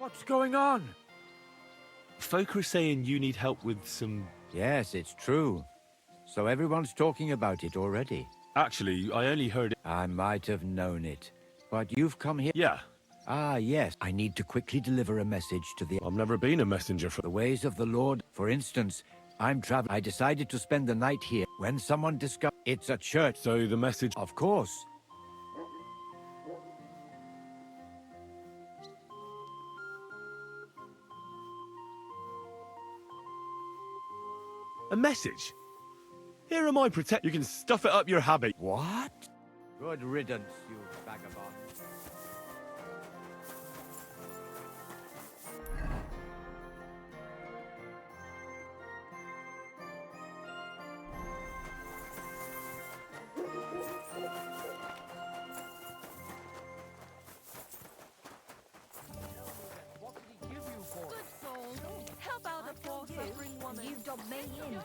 What's going on? Folk are saying you need help with some... Yes, it's true. So everyone's talking about it already. Actually, I only heard it... I might have known it. But you've come here... Yeah. Ah, yes. I need to quickly deliver a message to the... I've never been a messenger for... The ways of the Lord. For instance, I'm traveling. I decided to spend the night here when someone discovered... It's a church. So the message... Of course. A message? Here am I protect... You can stuff it up your habit. What? Good riddance, you vagabond. You dobbed me in.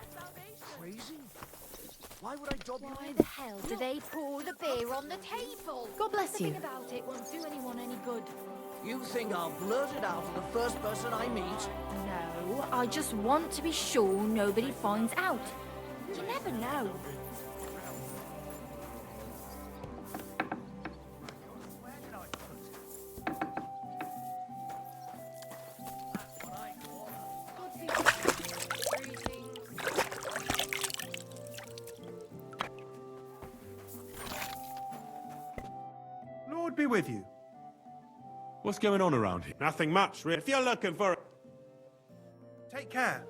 Crazy? Why would I dob you Why in? the hell do they pour the beer on the table? God bless you. Nothing about it won't do anyone any good. You think I'll blurt it out to the first person I meet? No, I just want to be sure nobody finds out. You never know. Lord be with you. What's going on around here? Nothing much, really. If you're looking for... Take care.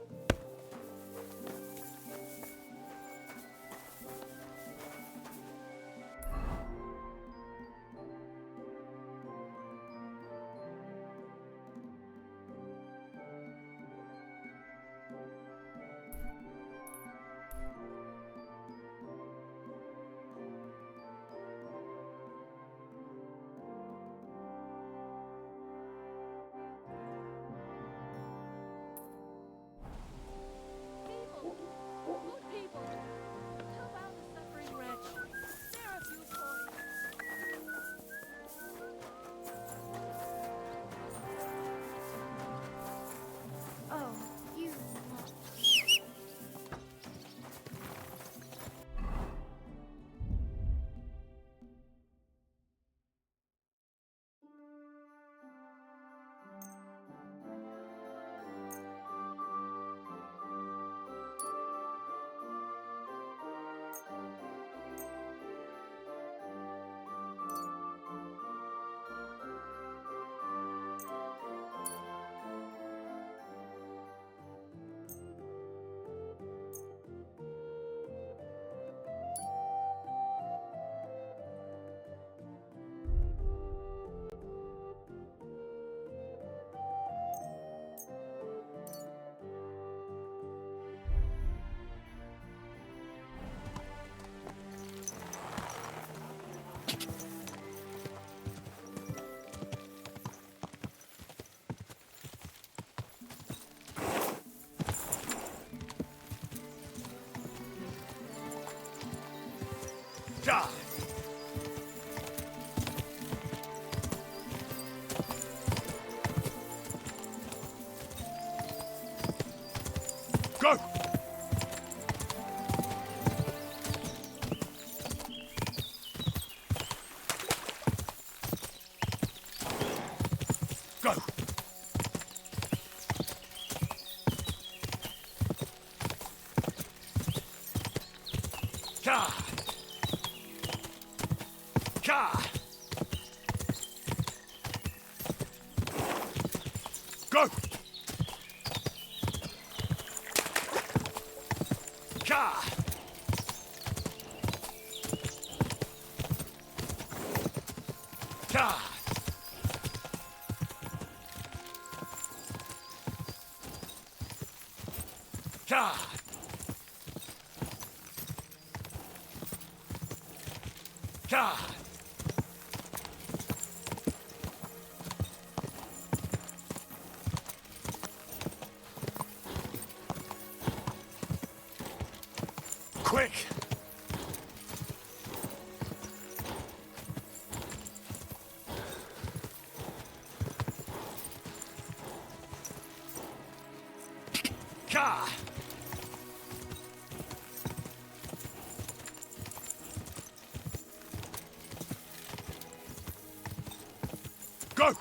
Ja! Go! Go! Ja! Ja! Go! Ja! Ja! Ja! Ja! Quick! Go!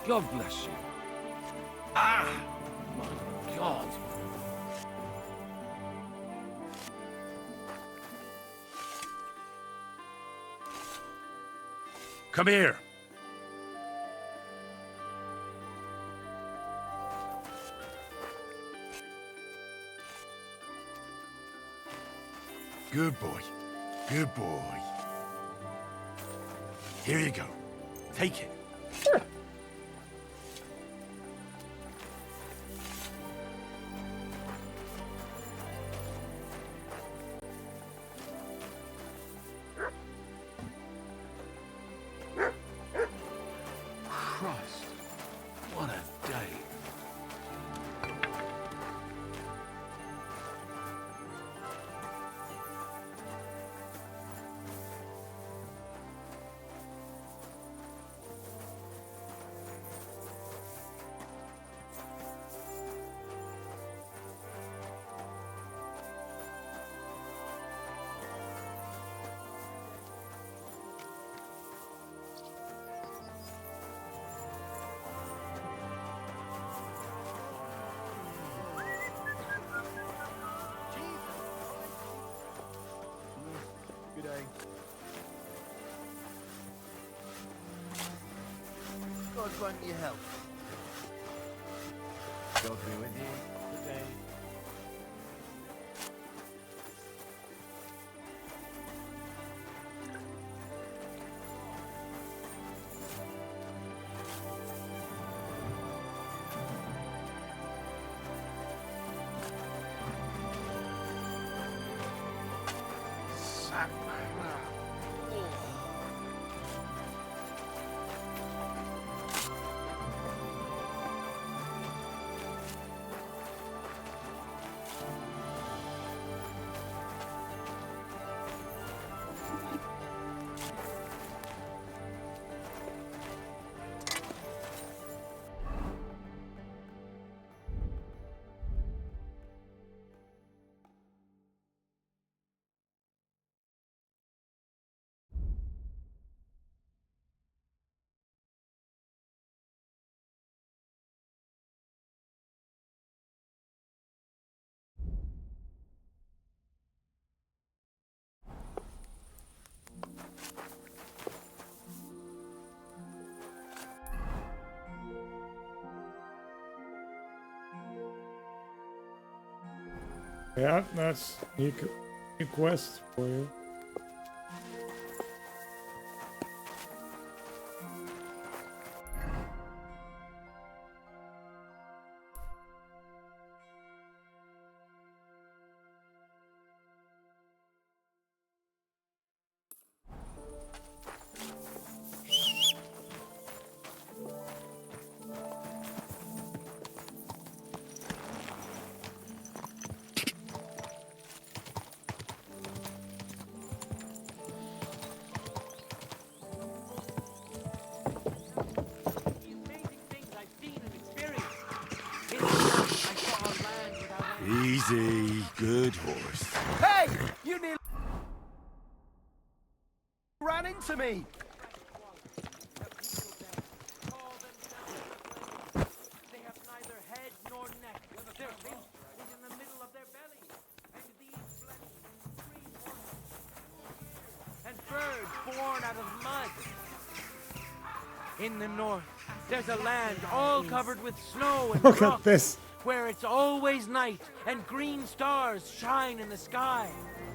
God bless you. Ah! My God. Come here. Good boy. Good boy. Here you go. Take it. Christ. What a day. Good day. God grant you help. God be with you. Good day. Yeah, that's new quest for you. Easy. Good horse. Hey! You nearly ran into me! They have neither head nor neck. Their head is in the middle of their belly. And these flesh green ones. And birds born out of mud. In the north, there's a land all covered with snow and Look at rock, this. where it's always night and green stars shine in the sky.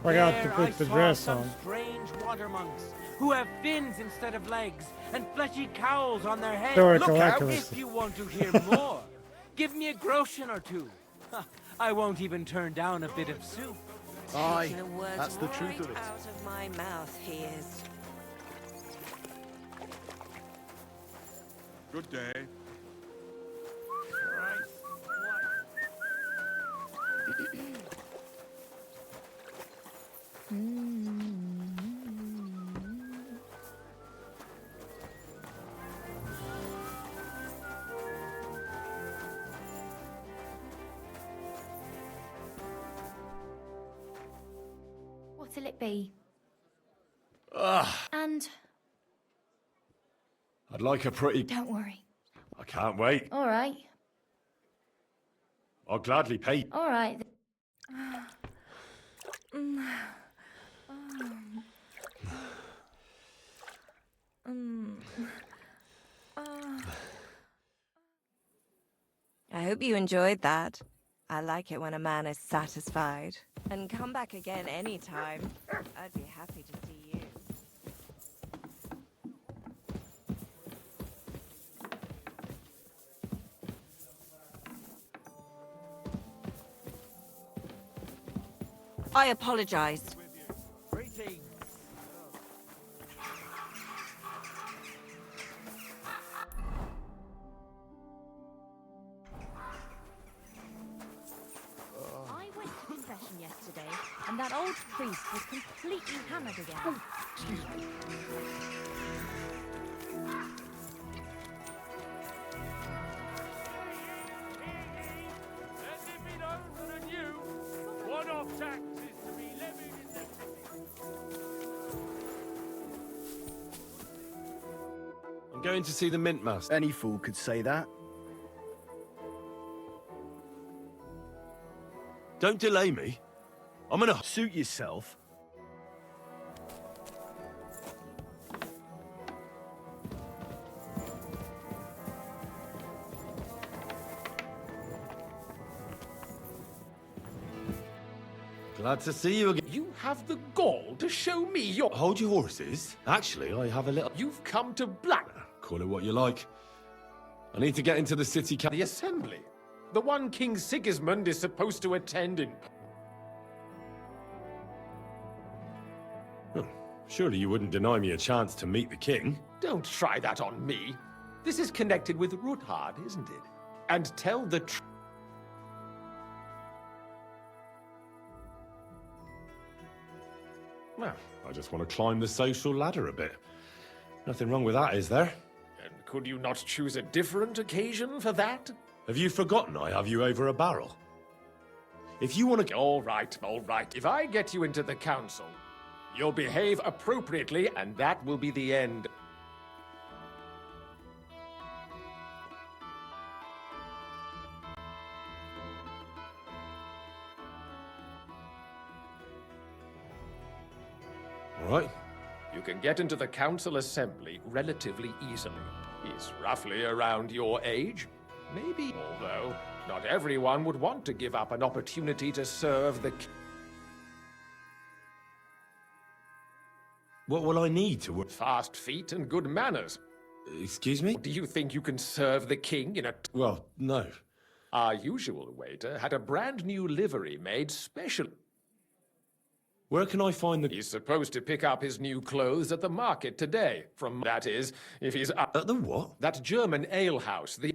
Forgot to There put I the saw dress some on. strange water monks who have fins instead of legs and fleshy cowls on their heads. Historical Look out accuracy. if you want to hear more. Give me a groschen or two. I won't even turn down a bit of soup. Aye, the words that's the truth of right it. out of my mouth, he is. Good day. What'll it be? Ah, And I'd like a pretty... don't worry. I can't wait. All right. I'll gladly pay. All right. I hope you enjoyed that. I like it when a man is satisfied. And come back again anytime. I'd be happy to see you. I apologize. Greetings. I went to confession yesterday, and that old priest was completely hammered again. Let it be known that a new one-off tax is to be levied in the city. I'm going to see the Mint Master. Any fool could say that. Don't delay me. I'm in a... Suit yourself. Glad to see you again. You have the gall to show me your... Hold your horses. Actually, I have a little... You've come to Black... Call it what you like. I need to get into the city... The assembly. The one King Sigismund is supposed to attend in... Surely you wouldn't deny me a chance to meet the king. Don't try that on me. This is connected with Ruthard, isn't it? And tell the truth. Well, I just want to climb the social ladder a bit. Nothing wrong with that, is there? And could you not choose a different occasion for that? Have you forgotten I have you over a barrel? If you want to... All right, all right. If I get you into the council, you'll behave appropriately, and that will be the end. All right. You can get into the council assembly relatively easily. He's roughly around your age. Maybe, although not everyone would want to give up an opportunity to serve the... What will I need to... Fast feet and good manners. Excuse me? Do you think you can serve the king in a... Well, no. Our usual waiter had a brand new livery made special. Where can I find the... He's supposed to pick up his new clothes at the market today. That is, if he's up... At the what? That German alehouse, the...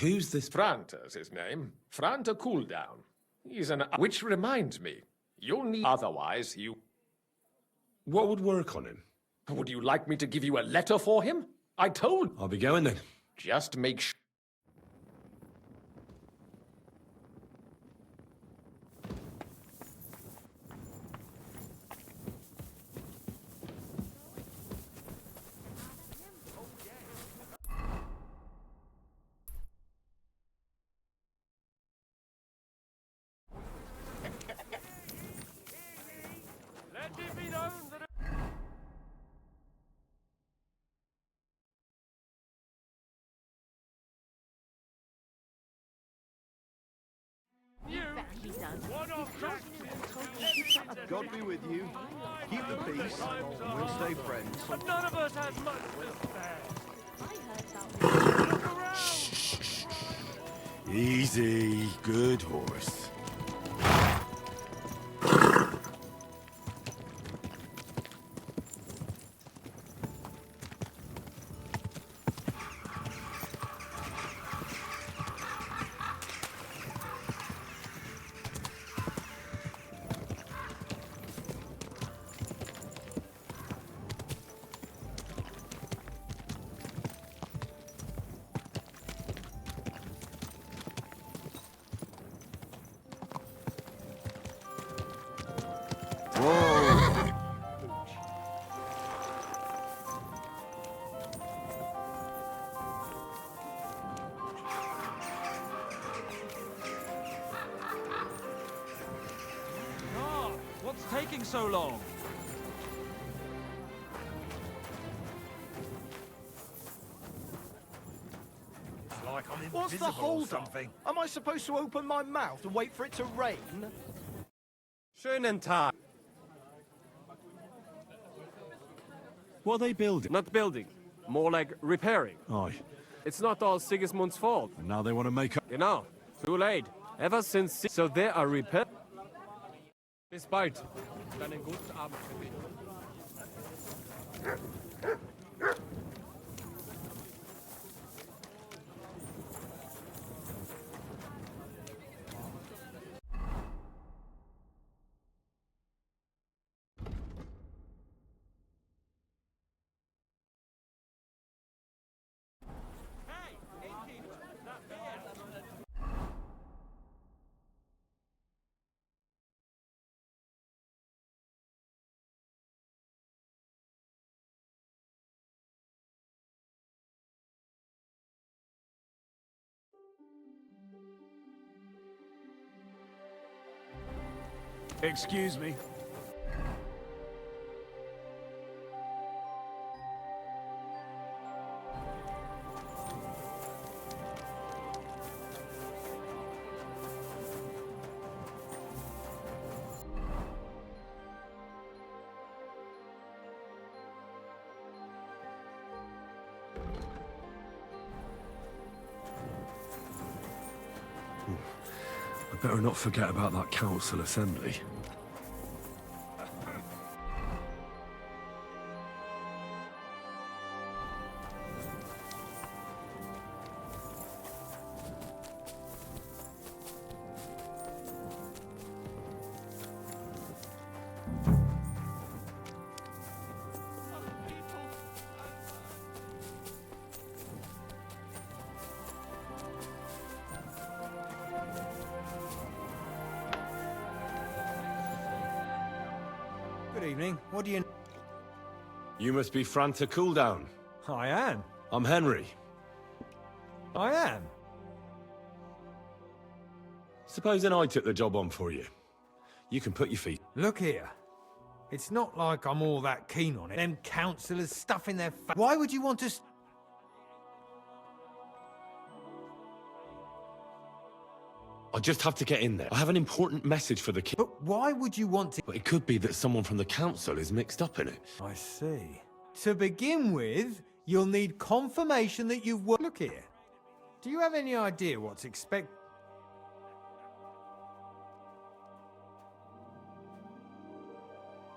Who's this... Franta's his name. Franta Cooldown. He's an... Which reminds me, you'll need... Otherwise, you... What would work on him? Would you like me to give you a letter for him? I told... I'll be going then. Just make sure... Let it be known that a new one-off tax is to be levied in the God be with you. Keep the peace. We'll stay friends. But none of us has much to spare. Easy. Good horse. taking so long? It's like I'm invisible What's the or hold something. Am I supposed to open my mouth and wait for it to rain? Schönen Tag. What are they building? Not building, more like repairing. Aye. It's not all Sigismund's fault. And now they want to make up. Genau. Too late. Ever since... So there are repair... Bis bald. Dann einen guten Abend für mich. Excuse me. I better not forget about that council assembly. Good evening. What do you... You must be Franta Cooldown. I am. I'm Henry. I am. Supposing I took the job on for you. You can put your feet. Look here. It's not like I'm all that keen on it. Them councillors stuffing their fa— Why would you want to... I just have to get in there. I have an important message for the kid. But why would you want to... But it could be that someone from the council is mixed up in it. I see. To begin with, you'll need confirmation that you've worked... Look here. Do you have any idea what's expected?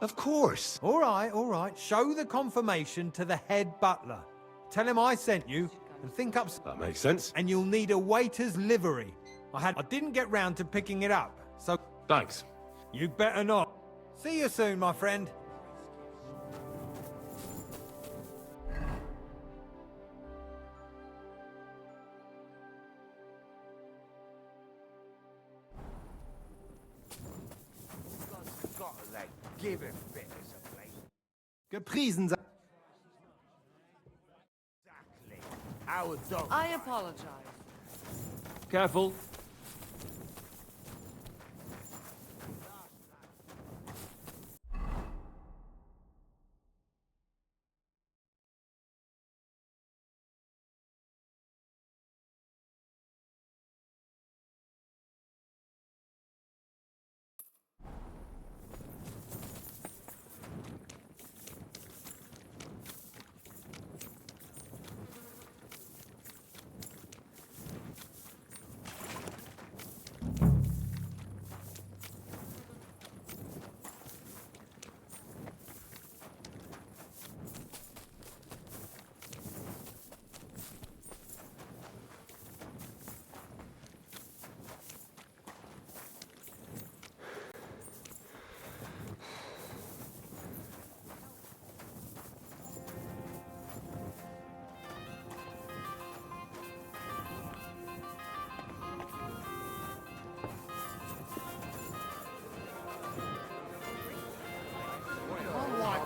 Of course. All right. Show the confirmation to the head butler. Tell him I sent you and think up... That makes sense. And you'll need a waiter's livery. I didn't get round to picking it up, so... Thanks. You'd better not. See you soon, my friend. Give him bit as a place. Gepriesen sei... Exactly. Our dog. I apologize. Careful.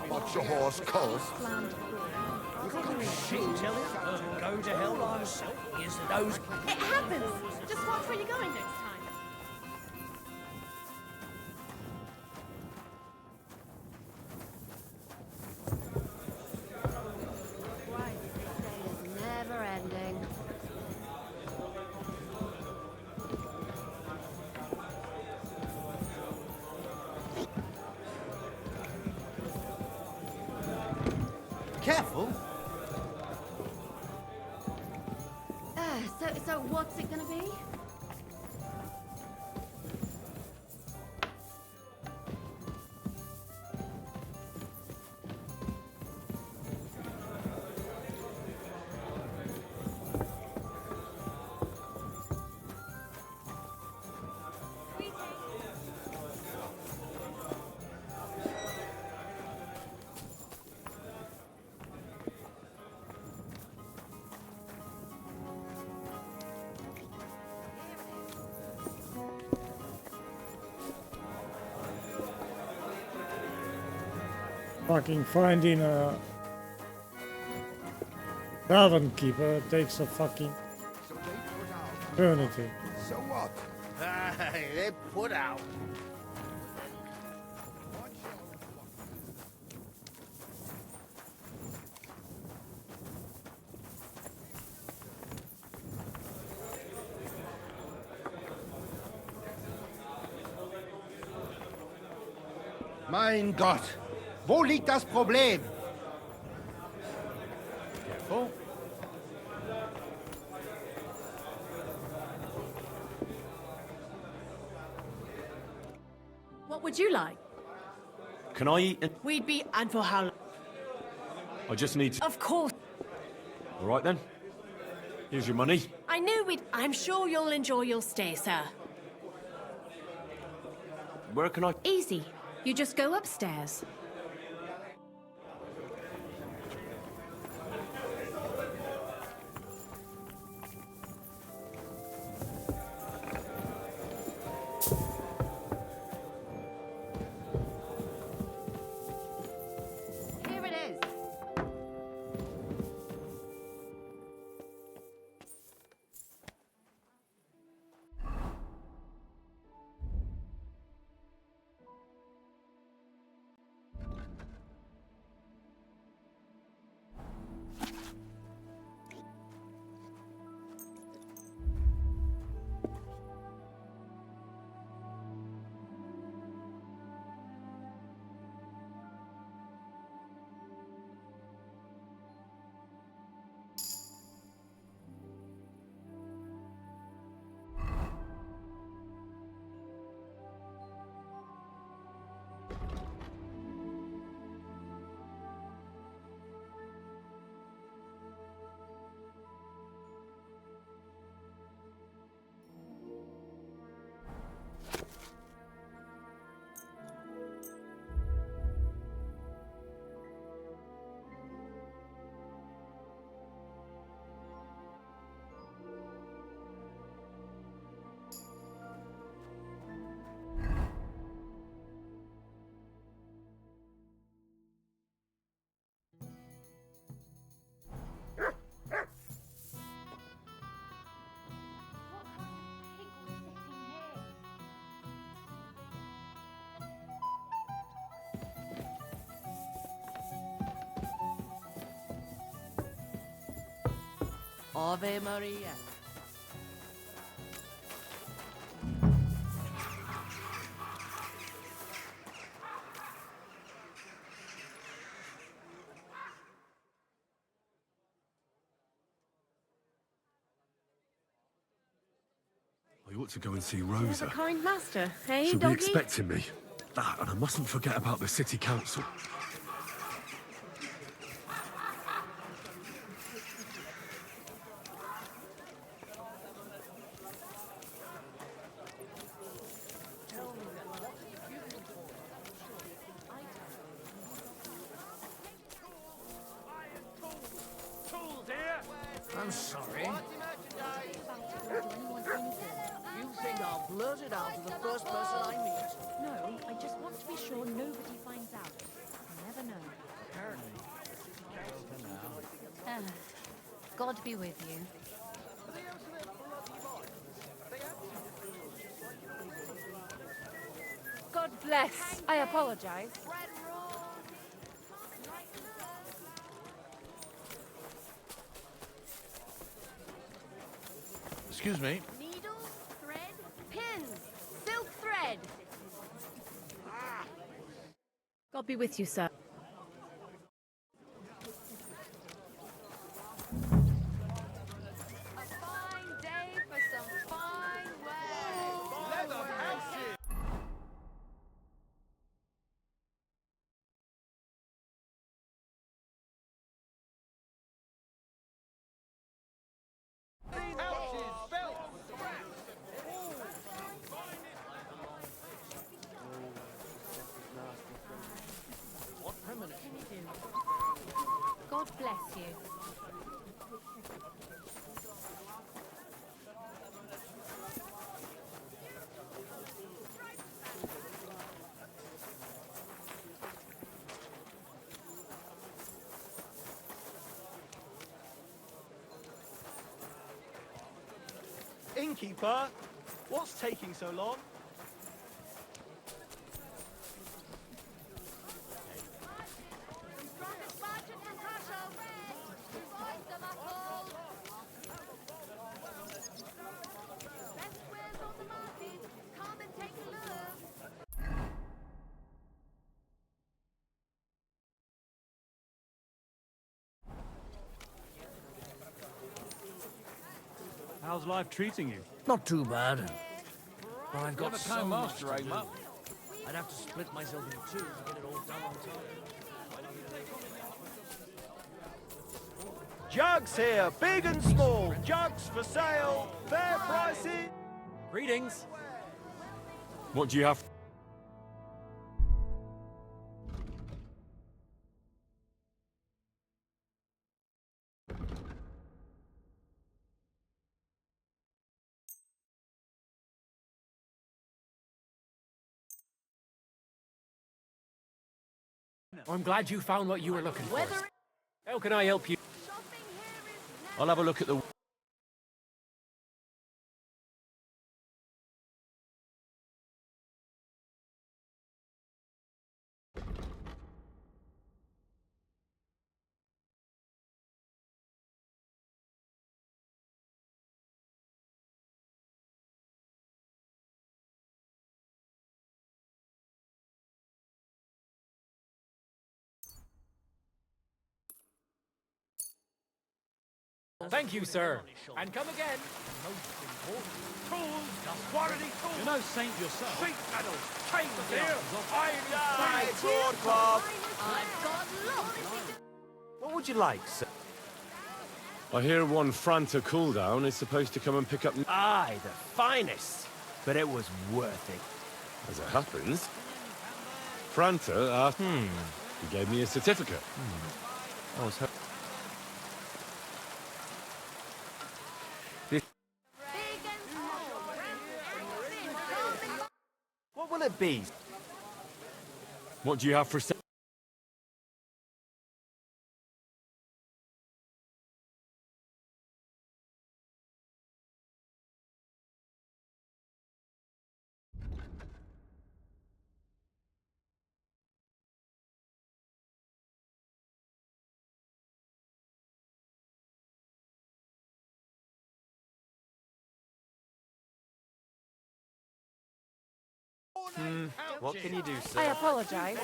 What's your horse called? She tell it to go to hell myself. Is those... It happens. Just watch where you're going next time. Careful. So what's it gonna be? Fucking finding a tavern keeper takes a fucking eternity. So what? Hey, they put out. Mein Gott! Wo liegt das Problem? Careful. What would you like? Can I eat? We'd be and for how long? I just need to. Of course. All right then. Here's your money. I knew we'd. I'm sure you'll enjoy your stay, sir. Where can I? Easy. You just go upstairs. Here it is. Ave Maria. I ought to go and see Rosa. A kind master, hey, She'll doggy? be expecting me. That, and I mustn't forget about the city council. I'm sorry. You think I'll blurt it out to the first person I meet? No, I just want to be sure nobody finds out. You never know. God be with you. God bless. I apologize. Excuse me. Needle, thread, pins, silk thread. God be with you, sir. bless you. Innkeeper, what's taking so long? How's life treating you? Not too bad. But I've got so much to do. up. I'd have to split myself in two to get it all done on time. Jugs here, big and small. Jugs for sale. Fair prices. Greetings. What do you have? I'm glad you found what you were looking for. How can I help you? I'll have a look at the... Thank you, sir. And come again. Tools, quality tools. You're no saint yourself. Sheet metal, chains here. I've got lots. What would you like, sir? I hear one Franta cooldown is supposed to come and pick up... Aye, the finest. But it was worth it. As it happens, Franta asked... He gave me a certificate. I was What will it be? What do you have for sale? What can you do, sir? I apologize.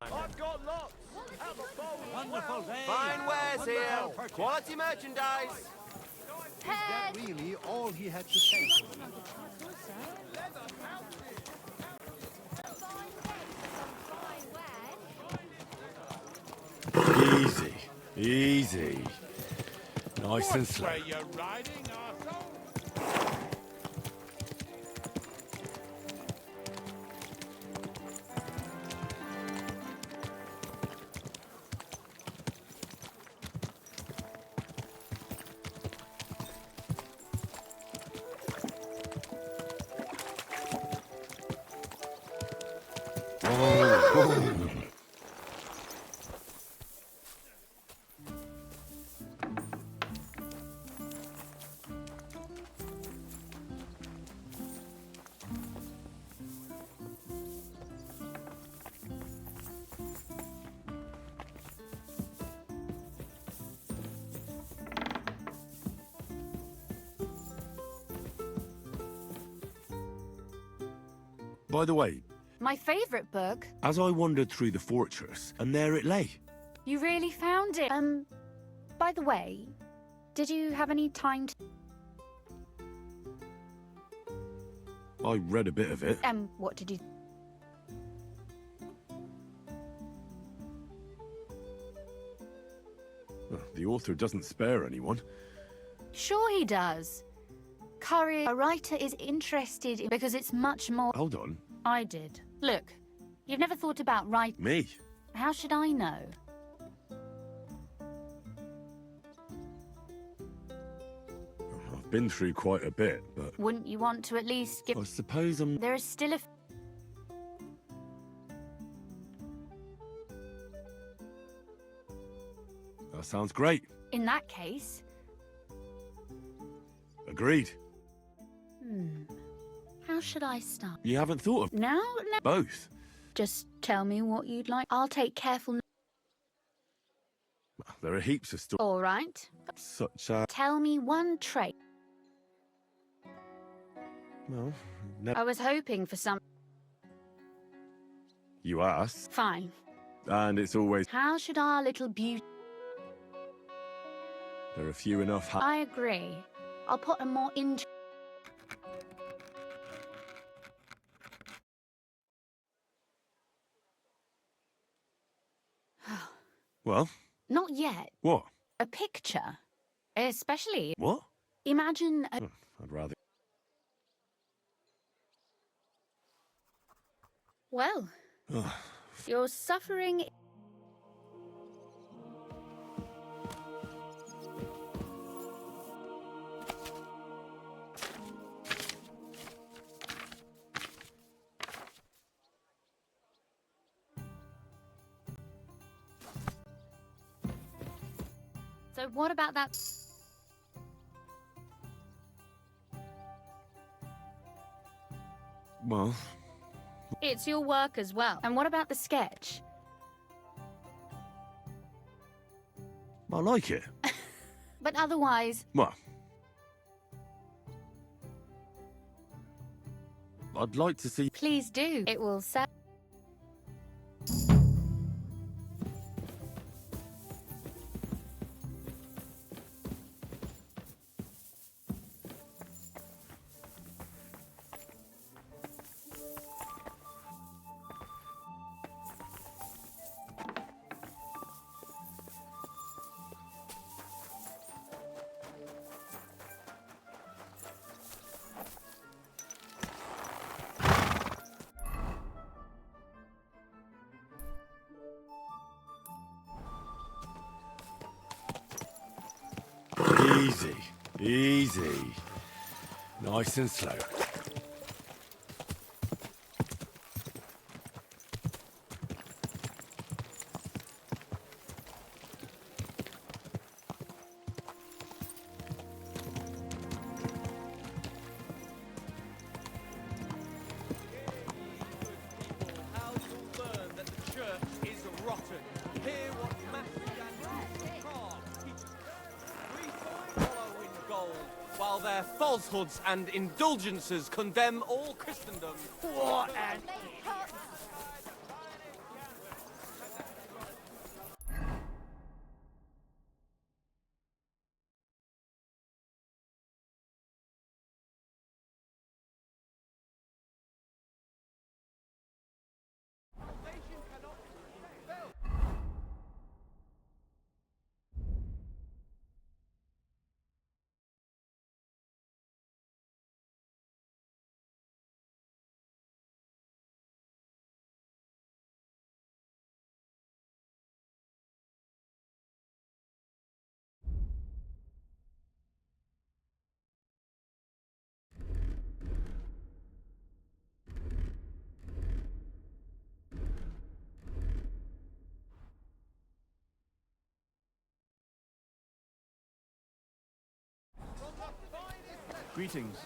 I've got lots. Have a bowl. Wonderful day. Fine wares here. Quality merchandise. That really all he had to say. Easy. Easy. Nice and slow. you're riding, Arthur? By the way, My favourite book. as I wandered through the fortress, and there it lay. You really found it. By the way, did you have any time to... I read a bit of it. What did you... The author doesn't spare anyone. Sure he does. A writer is interested in because it's much more... Hold on. I did. Look, you've never thought about writing. Me? How should I know? I've been through quite a bit, but... Wouldn't you want to at least give... I suppose I'm... There is still a... That sounds great. In that case... Agreed. How should I start? You haven't thought of... Now? Both. Just tell me what you'd like. I'll take careful... There are heaps of stories. All right. Such as... Tell me one trait. Well, I was hoping for some... You asked. Fine. And it's always... How should our little beauty... There are few enough... I agree. I'll put a more into... Well? Not yet. What? A picture. Especially... What? Imagine a... I'd rather... Well, you're suffering... So what about that? Well... It's your work as well. And what about the sketch? I like it. But otherwise... Well... I'd like to see... Please do. It will sell... Easy. Easy. Nice and slow. While their falsehoods and indulgences condemn all Christendom. What an... Greetings.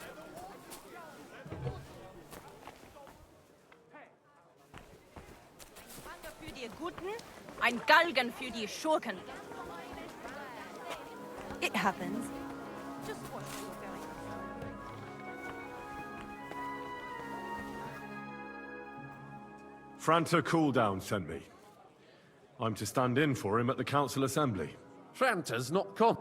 Für die Guten, ein Galgen für die Schurken. It happens. Just what you were going. Franta Cooldown sent me. I'm to stand in for him at the council assembly. Franta's not come.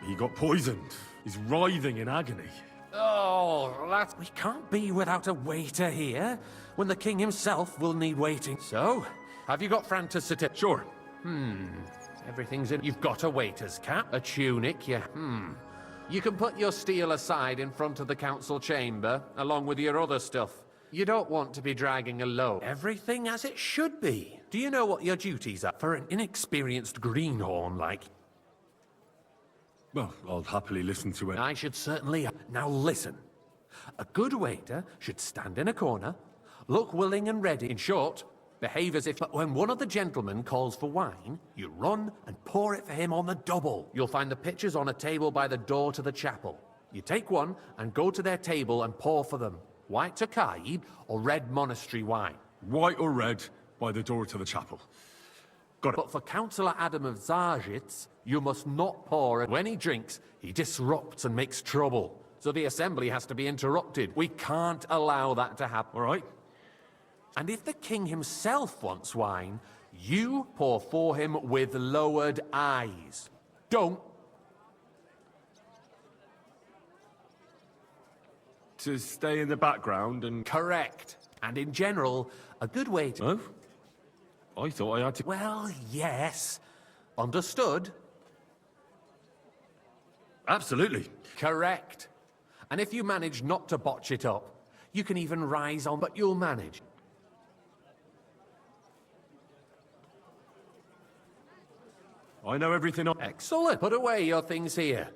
He got poisoned. He's writhing in agony. Oh, that's... We can't be without a waiter here, when the king himself will need waiting. So, have you got Frantis' certificate? Sure. Everything's in... You've got a waiter's cap, a tunic, yeah. You can put your steel aside in front of the council chamber, along with your other stuff. You don't want to be dragging a load. Everything as it should be. Do you know what your duties are for an inexperienced greenhorn like? Well, I'll happily listen to it. I should certainly... Now listen. A good waiter should stand in a corner, look willing and ready. In short, behave as if... But when one of the gentlemen calls for wine, you run and pour it for him on the double. You'll find the pitchers on a table by the door to the chapel. You take one and go to their table and pour for them. White Kreight or red monastery wine. White or red, by the door to the chapel. Got it. But for Councillor Adam of Zargitz, you must not pour. When he drinks, he disrupts and makes trouble. So the assembly has to be interrupted. We can't allow that to happen. All right. And if the king himself wants wine, you pour for him with lowered eyes. Don't. To stay in the background and... Correct. And in general, a good way to... Oh? I thought I had to... Well, yes. Understood? Absolutely. Correct. And if you manage not to botch it up, you can even rise on, but you'll manage. I know everything on... Excellent. Put away your things here.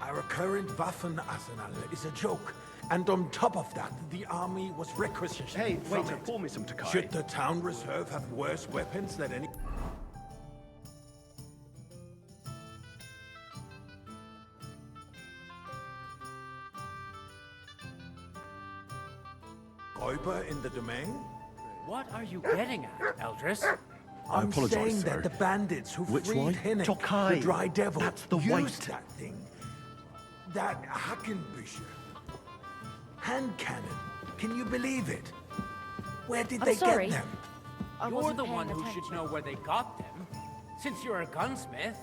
Our current Waffen arsenal is a joke. And on top of that, the army was requisitioned. Hey, from waiter, it. pour me some Takai. Should the town reserve have worse weapons than any... Räuber in the domain? What are you getting at, Eldris? I'm apologize, saying sir. that the bandits who Which freed one? Hinnick, Tokai. the Dry Devil, That's the used white. that thing. That Hackenbücher. Hand cannon. Can you believe it? Where did I'm they sorry. get them? I You're wasn't the paying one who attention. should know where they got them. Since you're a gunsmith.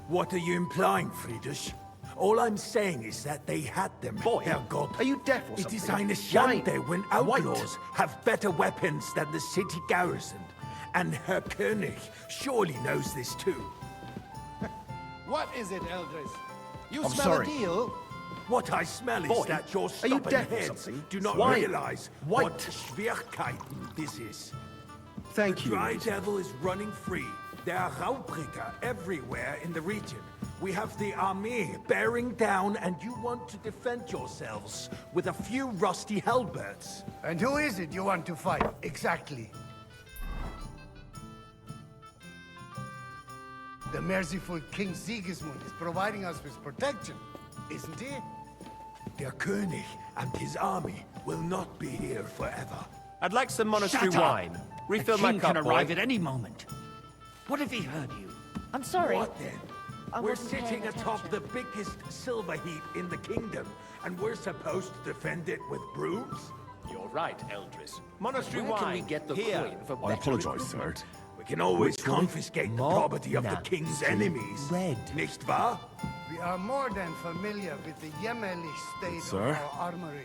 What are you implying, Friedrich? All I'm saying is that they had them, Boy, Herrgott. are you deaf or It is something? eine Schande Why? when outlaws have better weapons than the city garrison. And Herr König surely knows this too. What is it, Eldris? You I'm smell sorry. a deal? What I smell is Boy, that your are you stubborn deaf or heads something? do not Why? realize White. what Schwierigkeiten this is. Thank The you. Dry Devil is running free. There are Raubricker everywhere in the region. We have the army bearing down, and you want to defend yourselves with a few rusty halberds. And who is it you want to fight, exactly? The merciful King Sigismund is providing us with protection, isn't he? Der König and his army will not be here forever. I'd like some monastery Shut up! wine. Refill the my king cup, can boy. arrive at any moment. What if he heard you? I'm sorry. What then? I We're wasn't sitting paying atop attention. the biggest silver heap in the kingdom, and we're supposed to defend it with brooms? You're right, Eldris. Monastery Where can we wine. get the Here. coin for I better apologize, sir. equipment? We can always Which one? confiscate the property of the king's enemies. Red. Nicht wahr? We are more than familiar with the jämmerlich state Sir? of our armory.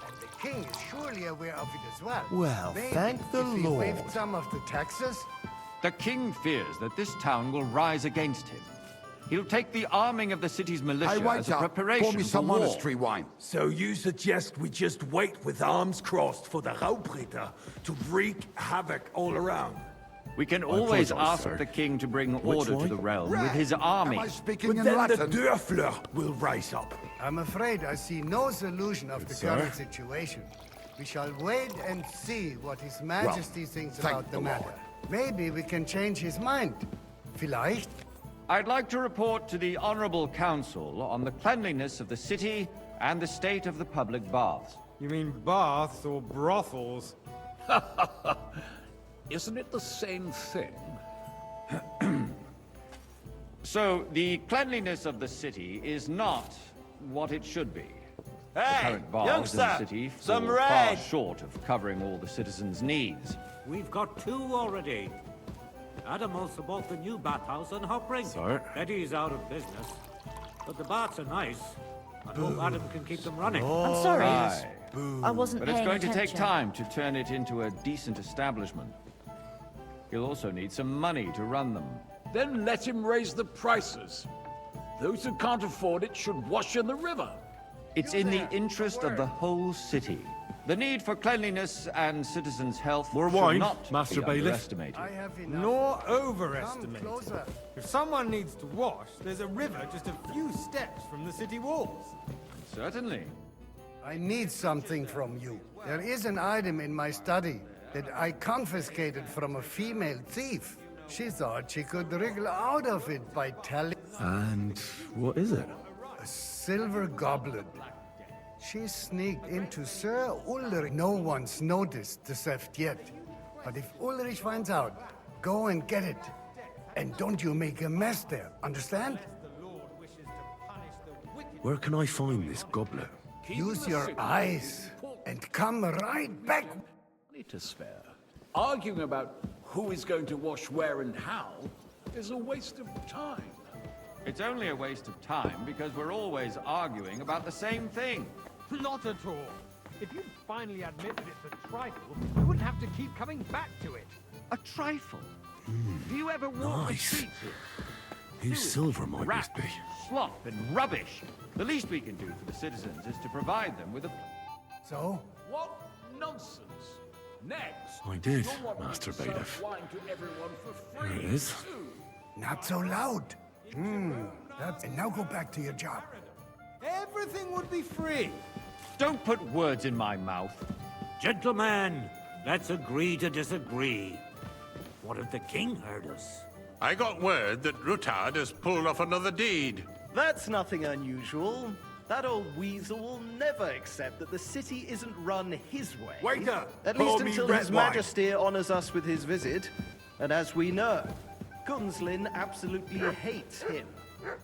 And the king is surely aware of it as well. Well, Maybe thank the if we Lord. waived some of the taxes. The king fears that this town will rise against him. He'll take the arming of the city's militia as a preparation for war. wine. So you suggest we just wait with arms crossed for the Raubritter to wreak havoc all around? We can always apologize, ask sir. the king to bring order to wine? the realm with his army. But then the Dörfler will rise up. I'm afraid I see no solution of the sir. current situation. We shall wait and see what His Majesty thinks about the matter. Maybe we can change his mind. Vielleicht? I'd like to report to the Honorable Council on the cleanliness of the city and the state of the public baths. You mean baths or brothels? Isn't it the same thing? So, the cleanliness of the city is not what it should be. The current baths in the city fall far short of covering all the citizens' needs. We've got 2 already. Adam also bought the new bathhouse on Hopring. Sorry. Eddie's out of business. But the baths are nice. I hope Adam can keep them running. I'm sorry. Aye. I wasn't But it's paying going to take attention. time to turn it into a decent establishment. He'll also need some money to run them. Then let him raise the prices. Those who can't afford it should wash in the river. It's in the interest of the whole city. The need for cleanliness and citizens' health More should wine, not Master be Bailiff. underestimated. I have enough. Nor overestimate. Come closer. If someone needs to wash, there's a river just a few steps from the city walls. Certainly. I need something from you. There is an item in my study that I confiscated from a female thief. She thought she could wriggle out of it by telling... And what is it? A silver goblet. She sneaked into Sir Ulrich. No one's noticed the theft yet. But if Ulrich finds out, go and get it. And don't you make a mess there, understand? Where can I find this goblet? Use your eyes and come right back. Money to spare. Arguing about who is going to wash where and how is a waste of time. It's only a waste of time because we're always arguing about the same thing. Not at all. If you'd finally admitted it's a trifle, we wouldn't have to keep coming back to it. A trifle? Do you ever walk the streets here? Whose silver might this be? Slop and rubbish. The least we can do for the citizens is to provide them with a... So? What nonsense! Next, I did, you'll want me Master to serve Bailiff. wine to everyone for There free, it is. too. Not so loud. And now go back to your job. Everything would be free. Don't put words in my mouth. Gentlemen, let's agree to disagree. What if the king heard us? I got word that Rutard has pulled off another deed. That's nothing unusual. That old weasel will never accept that the city isn't run his way. Waiter, At pour least me until red His wine. Majesty honors us with his visit. And as we know, Gunslin absolutely hates him.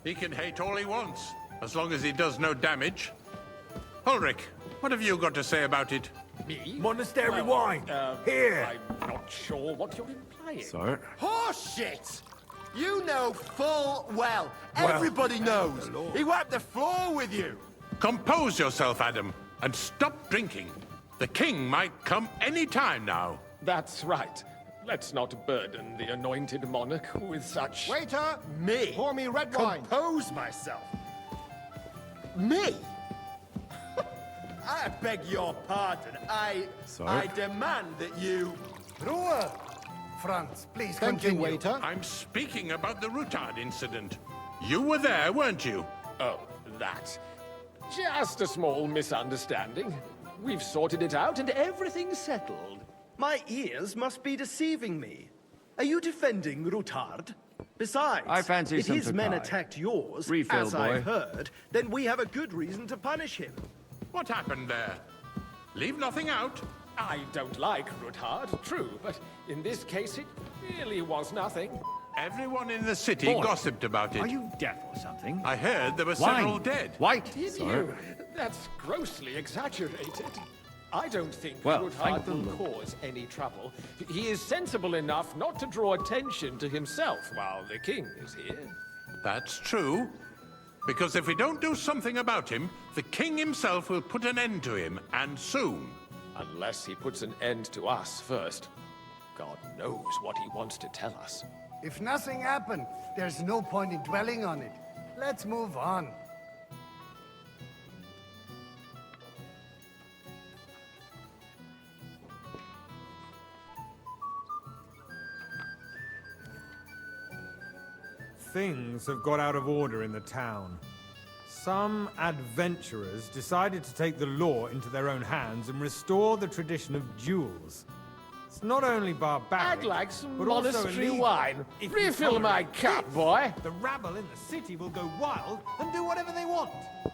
He can hate all he wants, as long as he does no damage. Ulrich, what have you got to say about it? Me? Monastery wine. Here. I'm not sure what you're implying. Sorry. Horseshit! You know full well. Everybody knows. He wiped the floor with you. Compose yourself, Adam, and stop drinking. The king might come any time now. That's right. Let's not burden the anointed monarch with such... Waiter! Me! Pour me red wine. Compose myself. Me? I beg your pardon. I demand that you... Ruhe! Franz, please Thank you, continue. waiter. I'm speaking about the Rutard incident. You were there, weren't you? Oh, that. Just a small misunderstanding. We've sorted it out and everything's settled. My ears must be deceiving me. Are you defending Rutard? Besides, I fancy if some his men Tokai. attacked yours, Refill, as boy. I've heard, then we have a good reason to punish him. What happened there? Leave nothing out. I don't like Rutard, true, but in this case it really was nothing. Everyone in the city Boy, gossiped about it. Are you deaf or something? I heard there were Wine. several dead. White. Did you? That's grossly exaggerated. I don't think Well, Rutard thank the will Lord. cause any trouble. He is sensible enough not to draw attention to himself while the king is here. That's true. Because if we don't do something about him, the king himself will put an end to him, and soon. Unless he puts an end to us first. God knows what he wants to tell us. If nothing happened, there's no point in dwelling on it. Let's move on. Things have got out of order in the town. Some adventurers decided to take the law into their own hands and restore the tradition of duels. It's not only barbaric, I'd like some but also monastery illegal. wine. If we Refill my tolerate cup, this, boy. The rabble in the city will go wild and do whatever they want.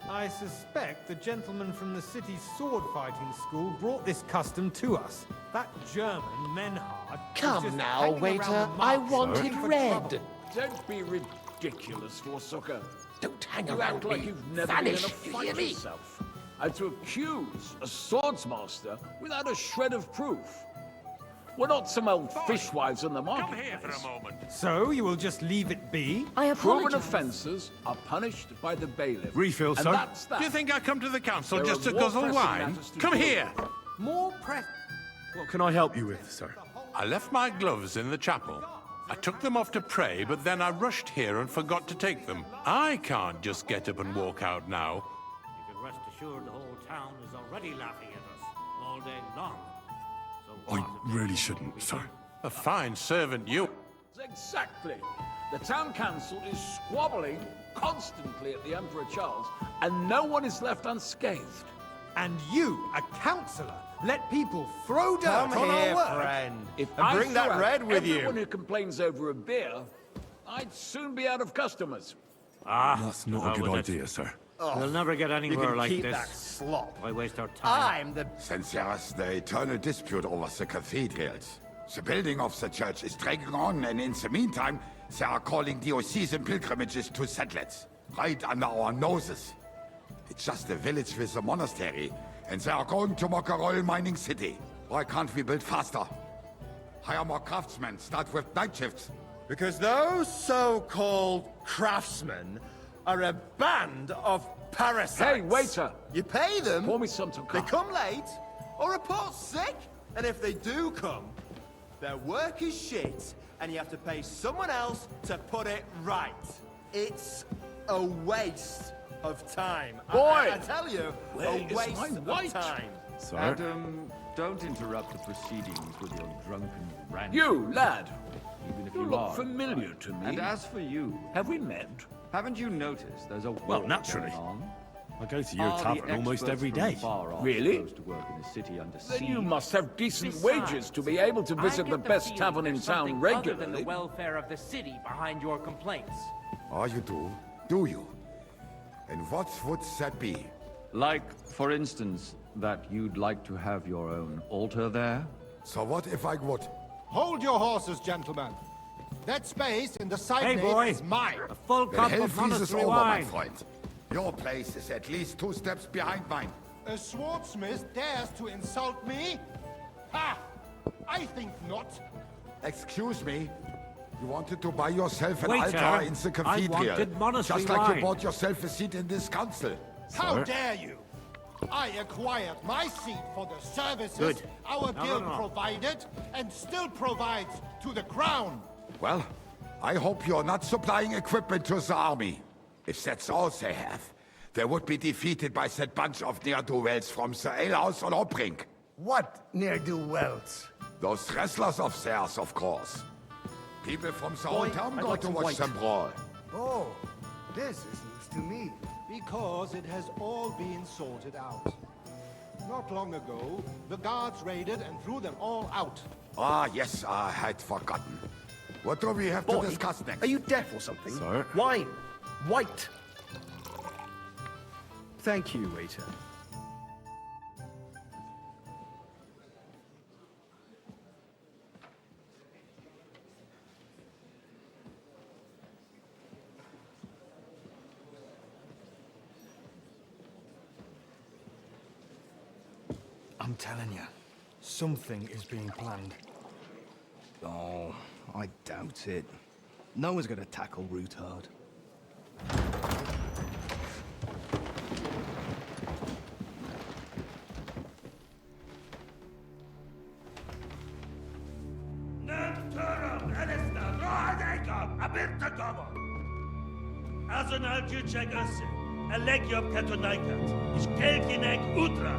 I suspect the gentleman from the city's sword fighting school brought this custom to us. That German Menhard was Come just now, hanging waiter. around the I market want looking it for red. trouble. Don't be ridiculous, Forsucker. Don't hang You around act like me. you've never Vanish, been in a you fight hear me? yourself. and to accuse a swordsmaster without a shred of proof. We're not some old fishwives on the market. Come here for a moment. So you will just leave it be? I Proven apologize. offences are punished by the bailiff. Refill, and sir. that's that. Do you think I come to the council There just are to more guzzle pressing wine? matters to Come deal here. More press. What can I help you with, sir? I left my gloves in the chapel. I took them off to pray, but then I rushed here and forgot to take them. I can't just get up and walk out now. You can rest assured the whole town is already laughing at us all day long. So I really shouldn't, sir. A fine servant you. Exactly. The town council is squabbling constantly at the Emperor Charles, and no one is left unscathed. And you, a councillor, let people throw dirt Come on here, our work? friend. If And I bring that threw out red with everyone you. who complains over a beer, I'd soon be out of customers. That's not a good idea, sir. We'll never get You anywhere can like keep this. that slop. Why waste our time? I'm the... Since there is the eternal dispute over the cathedrals, the building of the church is dragging on, and in the meantime, they are calling diocesan pilgrimages to settlers, right under our noses. It's just a village with a monastery, and they are going to make a royal mining city. Why can't we build faster? Hire more craftsmen, start with night shifts. Because those so-called craftsmen are a band of parasites. Hey, waiter! You pay them, Pour me some to they come. come late, or report sick. And if they do come, their work is shit, and you have to pay someone else to put it right. It's a waste of time. Boy! I tell you, Where a is waste my of white? time. Sir? Adam, don't interrupt the proceedings with your drunken rant. You, lad! Even if You you look are. familiar to me. And as for you, Have we met? haven't you noticed there's a Well, war naturally. going on? I go to your Are the tavern almost experts every from day. far off Really? supposed to work in the city under Then siege? you must have decent Besides, wages to be able to I visit get the best feeling tavern in there's town something other than regularly. the welfare of the city behind your complaints. Oh, you do? Do you? And what would that be? Like, for instance, that you'd like to have your own altar there? So what if I would? Hold your horses, gentlemen. That space in the side Hey, nave boy. is mine. A full The cup hell of freezes monastery over, my wine. friend. Your place is at least 2 steps behind mine. A swordsmith dares to insult me? Ha! I think not. Excuse me? You wanted to buy yourself an Waiter, altar in the I cathedral. wanted monastery just like wine. you bought yourself a seat in this council. How dare you? I acquired my seat for the services Good. our No, guild no, no. provided and still provides to the crown. Well, I hope you're not supplying equipment to the army. If that's all they have, they would be defeated by that bunch of ne'er-do-wells from the alehouse on Obrink. What ne'er-do-wells? Those wrestlers of theirs, of course. People from the whole Boy, town I'd go like to some watch white. them brawl. Oh, this is news to me. Because it has all been sorted out. Not long ago, the guards raided and threw them all out. Ah, yes, I had forgotten. What do we have to Boy, discuss next? are you deaf or something? Sir? Wine. White. Thank you, waiter. I'm telling you, something is being planned. Oh, I doubt it. No one's gonna tackle Rootard. Azonal Juchek Össe, Elegiop Katonaikat, Ishkelkinek Utra.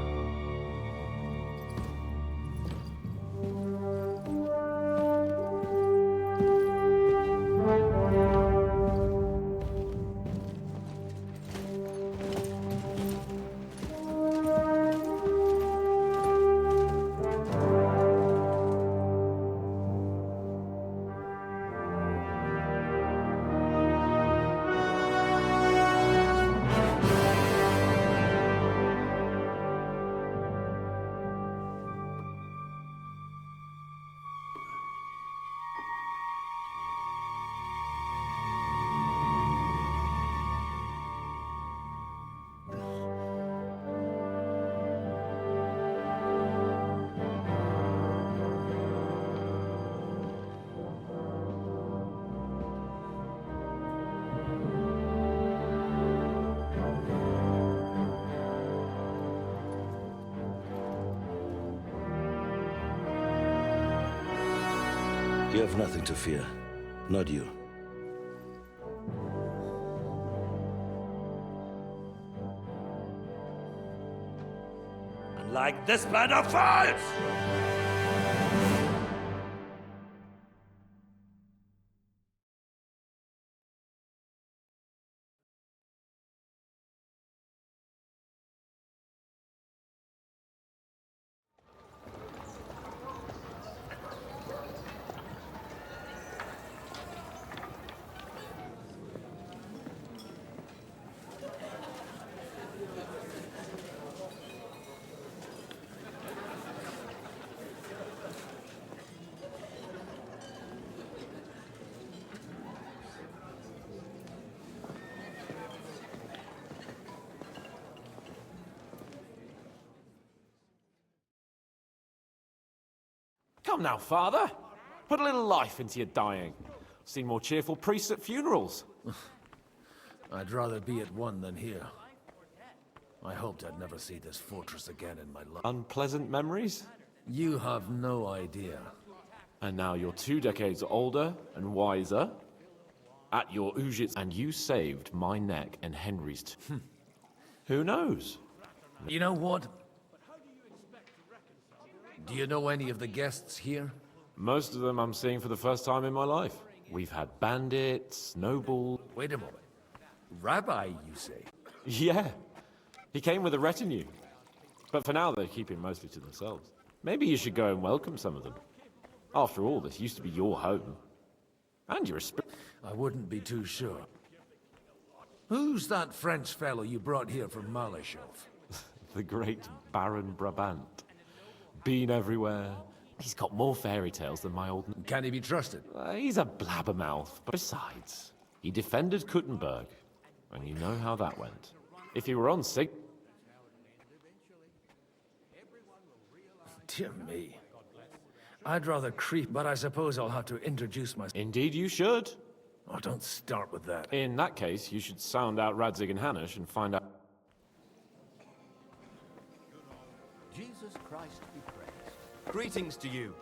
You have nothing to fear. Not you. Unlike this band of fools! Come now, father. Put a little life into your dying. Seen more cheerful priests at funerals. I'd rather be at one than here. I hoped I'd never see this fortress again in my life. Unpleasant memories? You have no idea. And now you're 2 decades older and wiser. At your Ujits, and you saved my neck and Henry's. Who knows? You know what? Do you know any of the guests here? Most of them I'm seeing for the first time in my life. We've had bandits, nobles... Wait a moment. Rabbi, you say? Yeah. He came with a retinue. But for now, they're keeping mostly to themselves. Maybe you should go and welcome some of them. After all, this used to be your home. And you're a spirit. I wouldn't be too sure. Who's that French fellow you brought here from Malashov? The great Baron Brabant. Been everywhere. He's got more fairy tales than my old... Can he be trusted? He's a blabbermouth, but besides, he defended Kuttenberg, and you know how that went. If he were on sick... Dear me. I'd rather creep, but I suppose I'll have to introduce myself. Indeed you should. Oh, don't start with that. In that case, you should sound out Radzig and Hanush and find out... Jesus Christ be praised. Greetings to you.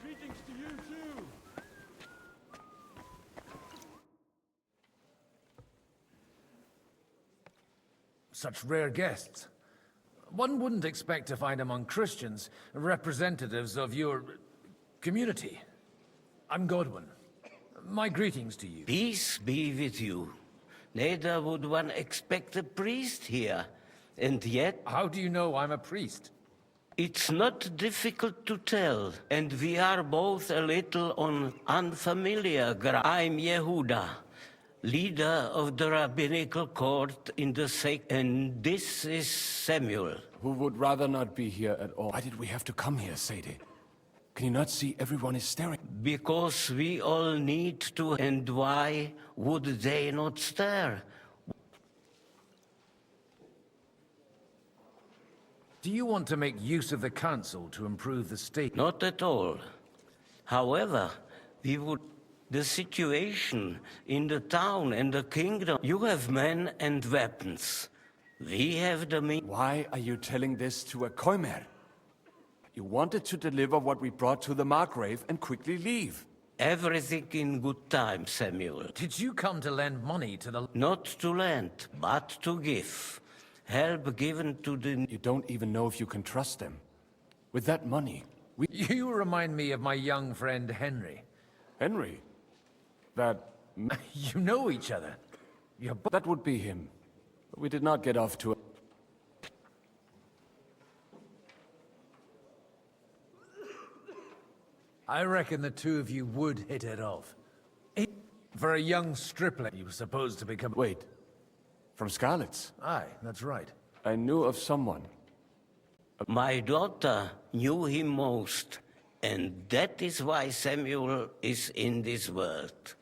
Greetings to you too. Such rare guests. One wouldn't expect to find among Christians representatives of your community. I'm Godwin. My greetings to you. Peace be with you. Neither would one expect a priest here. And yet... How do you know I'm a priest? It's not difficult to tell, and we are both a little on unfamiliar ground. I'm Yehuda, leader of the rabbinical court in the and this is Samuel. Who would rather not be here at all. Why did we have to come here, Sadie? Can you not see everyone is staring? Because we all need to, and why would they not stare? Do you want to make use of the council to improve the state? Not at all. However, we would... The situation in the town and the kingdom. You have men and weapons. We have the means. Why are you telling this to a Koimer? You wanted to deliver what we brought to the Margrave and quickly leave. Everything in good time, Samuel. Did you come to lend money to the... Not to lend, but to give. Help given to the... You don't even know if you can trust them. With that money, we... You remind me of my young friend Henry. Henry? That... You know each other. That would be him. But we did not get off to... I reckon the two of you would hit it off. For a young stripling, you were supposed to become... Wait. From Scarlet's? Aye, that's right. I knew of someone. My daughter knew him most. And that is why Samuel is in this world.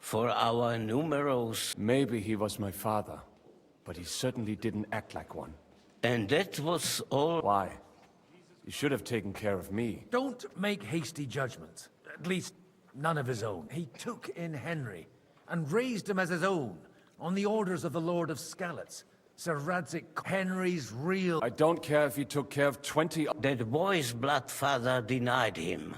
For our numerous... Maybe he was my father. But he certainly didn't act like one. And that was all... Why? You should have taken care of me. Don't make hasty judgments. At least, none of his own. He took in Henry, and raised him as his own, on the orders of the Lord of Skalitz. Sir Radzik, Henry's real... I don't care if he took care of 20... That boy's bloodfather denied him,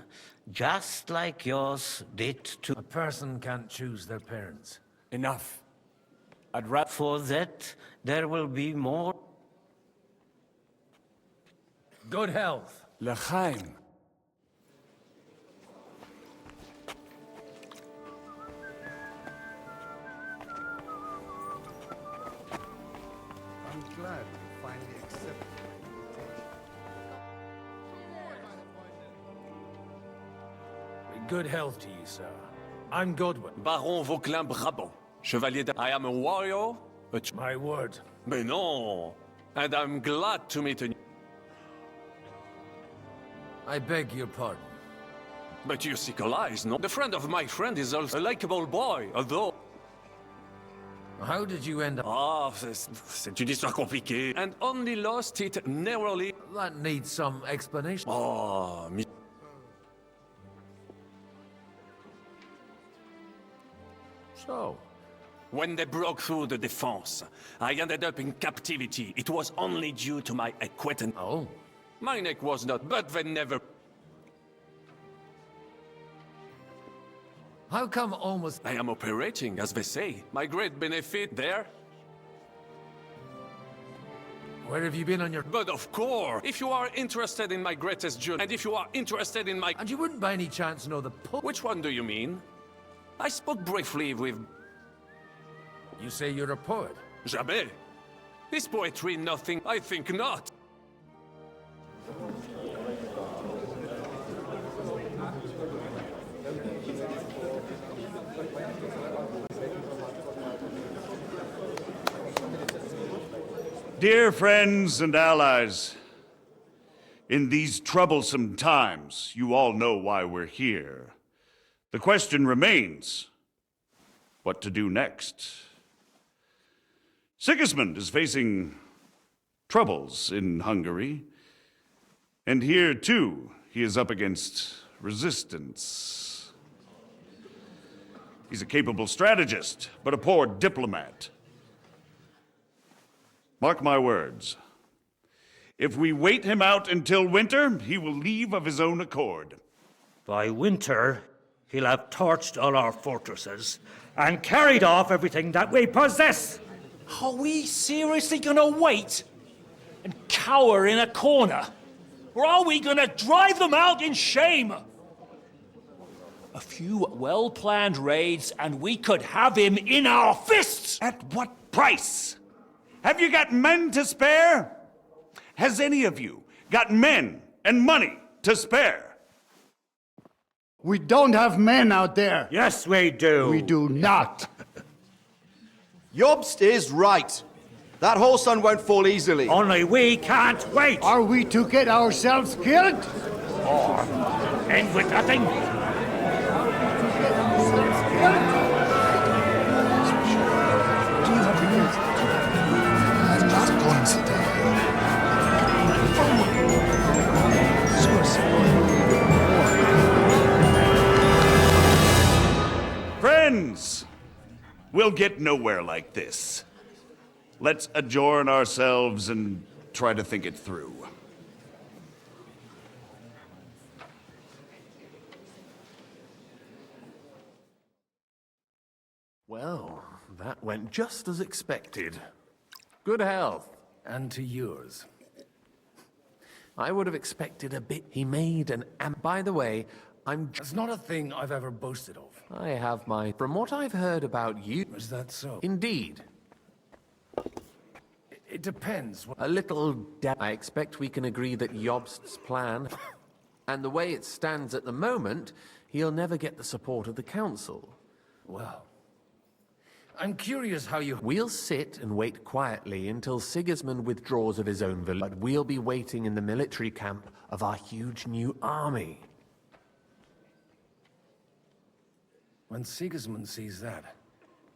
just like yours did to... A person can't choose their parents. Enough. I'd rather... For that, there will be more... Good health. L'chaim. I'm glad you finally accepted Good health to you, sir. I'm Godwin. Baron Vauquelin Brabant. Chevalier de... I am a warrior, My word. Mais non! And I'm glad to meet a... I beg your pardon. But you sickle eyes, no? The friend of my friend is also a likable boy, although... How did you end up... Ah, c'est une histoire compliquée. And only lost it narrowly... That needs some explanation. Oh, So... When they broke through the defense, I ended up in captivity. It was only due to my acquaintance. Oh? My neck was not, but they never... How come almost... I am operating, as they say. My great benefit there. Where have you been on your... But of course, if you are interested in my greatest journey, and if you are interested in my... And you wouldn't by any chance know the Which one do you mean? I spoke briefly with... You say you're a poet? Jamais. Is poetry nothing? I think not. Dear friends and allies, in these troublesome times, you all know why we're here. The question remains, what to do next? Sigismund is facing troubles in Hungary, and here, too, he is up against resistance. He's a capable strategist, but a poor diplomat. Mark my words. If we wait him out until winter, he will leave of his own accord. By winter, he'll have torched all our fortresses and carried off everything that we possess. Are we seriously gonna wait and cower in a corner? Or are we gonna drive them out in shame? A few well-planned raids and we could have him in our fists! At what price? Have you got men to spare? Has any of you got men and money to spare? We don't have men out there. Yes, we do. We do not. Jobst is right. That whoreson won't fall easily. Only we can't wait. Are we to get ourselves killed? Or end with nothing? Friends, we'll get nowhere like this. Let's adjourn ourselves and try to think it through. Well, that went just as expected. Good health. And to yours. I would have expected a bit. He made an By the way, It's not a thing I've ever boasted of. I have my... From what I've heard about you... Is that so? Indeed. It depends. A little... I expect we can agree that Jobst's plan... and the way it stands at the moment, he'll never get the support of the council. Well... I'm curious how you... We'll sit and wait quietly until Sigismund withdraws of his own village, but we'll be waiting in the military camp of our huge new army. When Sigismund sees that,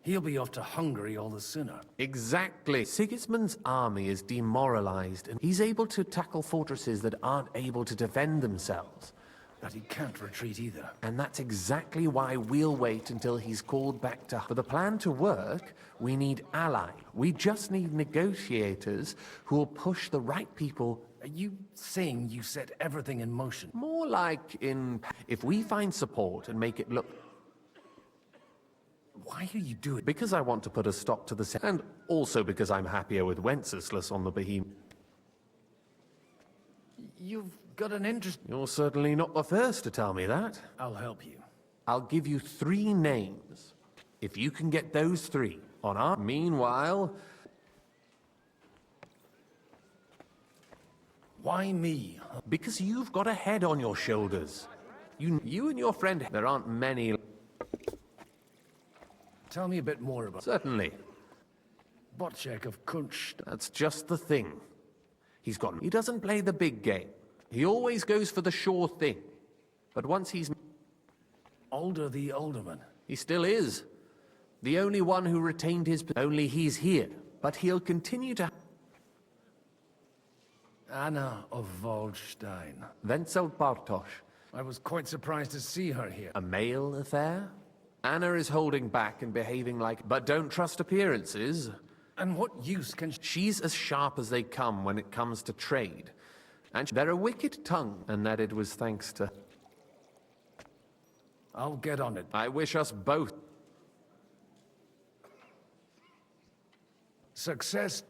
He'll be off to Hungary all the sooner. Exactly. Sigismund's army is demoralized, and he's able to tackle fortresses that aren't able to defend themselves. But he can't retreat either. And that's exactly why we'll wait until he's called back to... For the plan to work, we need allies. We just need negotiators who will push the right people. Are you saying you set everything in motion? More like in... If we find support and make it look... Why are you doing it? Because I want to put a stop to the... And also because I'm happier with Wenceslas on the behemoth. You've got an interest... You're certainly not the first to tell me that. I'll help you. I'll give you 3 names. If you can get those 3 on our... Meanwhile... Why me? Because you've got a head on your shoulders. You and your friend... There aren't many... Tell me a bit more about... Certainly. Botchek of Kunst. That's just the thing. He doesn't play the big game. He always goes for the sure thing. But once he's... Alder the Alderman. He still is. The only one who retained his... Only he's here. But he'll continue to... Anna of Waldstein. Wenzel Bartosz. I was quite surprised to see her here. A male affair? Anna is holding back and behaving like... But don't trust appearances. And what use can... She's as sharp as they come when it comes to trade. And they're a wicked tongue, and that it was thanks to... I'll get on it. I wish us both... Success